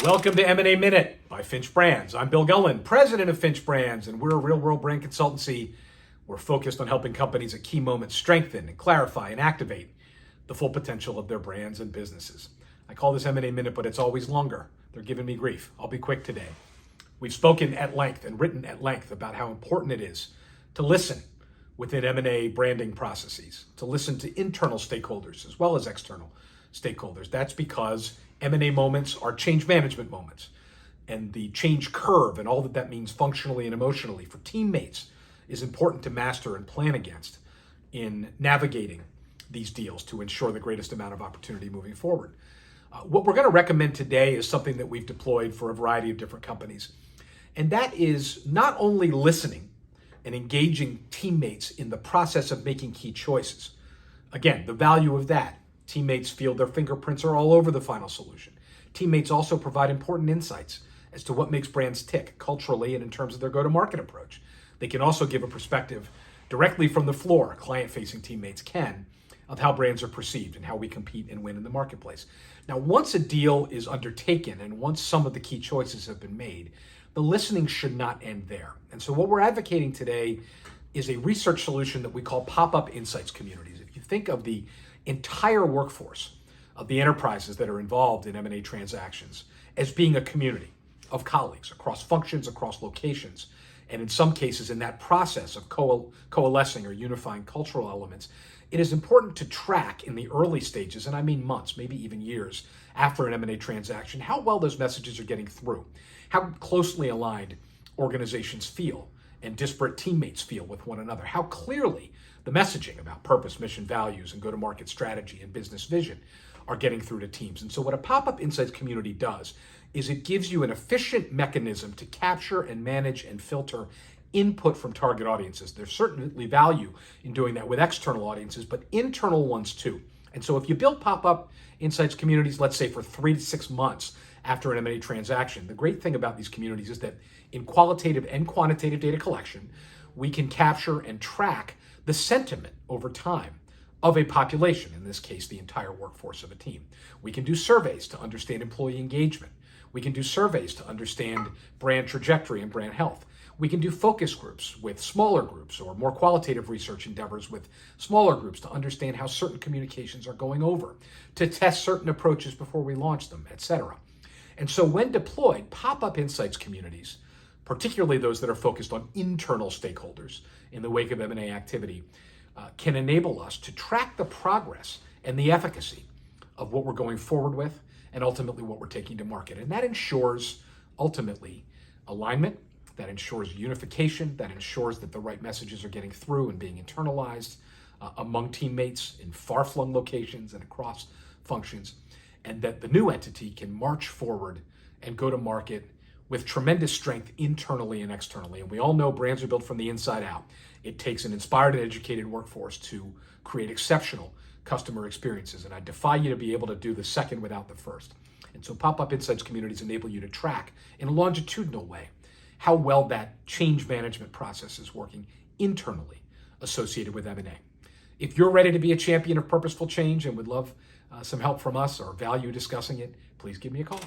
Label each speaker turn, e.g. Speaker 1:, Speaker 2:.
Speaker 1: Welcome to M&A Minute by Finch Brands. I'm Bill Gullen, president of Finch Brands, and we're a real-world brand consultancy. We're focused on helping companies at key moments strengthen and clarify and activate the full potential of their brands and businesses. I call this M&A Minute, but it's always longer. They're giving me grief. I'll be quick today. We've spoken at length and written at length about how important it is to listen within M&A branding processes, to listen to internal stakeholders as well as external stakeholders. That's because M&A moments are change management moments, and the change curve and all that that means functionally and emotionally for teammates is important to master and plan against in navigating these deals to ensure the greatest amount of opportunity moving forward. What we're going to recommend today is something that we've deployed for a variety of different companies, and that is not only listening and engaging teammates in the process of making key choices. Again, the value of that. Teammates feel their fingerprints are all over the final solution. Teammates also provide important insights as to what makes brands tick culturally and in terms of their go-to-market approach. They can also give a perspective directly from the floor, client-facing teammates can, of how brands are perceived and how we compete and win in the marketplace. Now, once a deal is undertaken and once some of the key choices have been made, the listening should not end there. And so what we're advocating today is a research solution that we call pop-up insights communities. If you think of the entire workforce of the enterprises that are involved in M&A transactions as being a community of colleagues across functions, across locations, and in some cases in that process of coalescing or unifying cultural elements, it is important to track in the early stages, and I mean months, maybe even years after an M&A transaction, how well those messages are getting through, how closely aligned organizations feel and disparate teammates feel with one another, how clearly the messaging about purpose, mission, values, and go-to-market strategy and business vision are getting through to teams. And so what a pop-up insights community does is it gives you an efficient mechanism to capture and manage and filter input from target audiences. There's certainly value in doing that with external audiences, but internal ones too. And so if you build pop-up insights communities, let's say for 3 to 6 months after an M&A transaction, the great thing about these communities is that in qualitative and quantitative data collection, we can capture and track the sentiment over time of a population, in this case, the entire workforce of a team. We can do surveys to understand employee engagement. We can do surveys to understand brand trajectory and brand health. We can do focus groups with smaller groups or more qualitative research endeavors with smaller groups to understand how certain communications are going over, to test certain approaches before we launch them, etc. And so when deployed, pop-up insights communities, particularly those that are focused on internal stakeholders in the wake of M&A activity, can enable us to track the progress and the efficacy of what we're going forward with and ultimately what we're taking to market. And that ensures ultimately alignment, that ensures unification, that ensures that the right messages are getting through and being internalized among teammates in far-flung locations and across functions, and that the new entity can march forward and go to market with tremendous strength internally and externally. And we all know brands are built from the inside out. It takes an inspired and educated workforce to create exceptional customer experiences. And I defy you to be able to do the second without the first. And so pop-up insights communities enable you to track in a longitudinal way how well that change management process is working internally associated with M&A. If you're ready to be a champion of purposeful change and would love some help from us or value discussing it, please give me a call.